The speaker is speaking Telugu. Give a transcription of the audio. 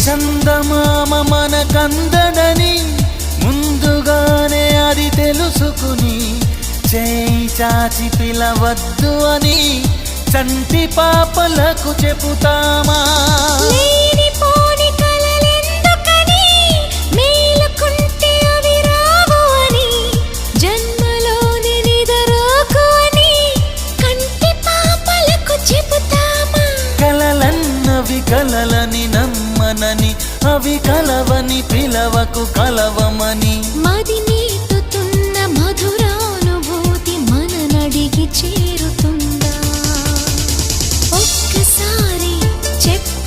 చందమామ మనకందడని ముందుగానే అది తెలుసుకుని చేయి చాచి పిలవద్దు అని చంటి పాపలకు చెబుతామా? లేనిపోని కలలెందుకని మేలుకుంటే అవి రావు అని జన్మలోని నిదరోకు అని కంటి పాపలకు చెబుతామా? కలలన్నవి కలలని నమ్మనని అవి కలవని పిలవకు కలవమని మది నీటుతున్న మధురానుభూతి మననడిగి చేరుతుందా? ఒక్కసారి చెప్పు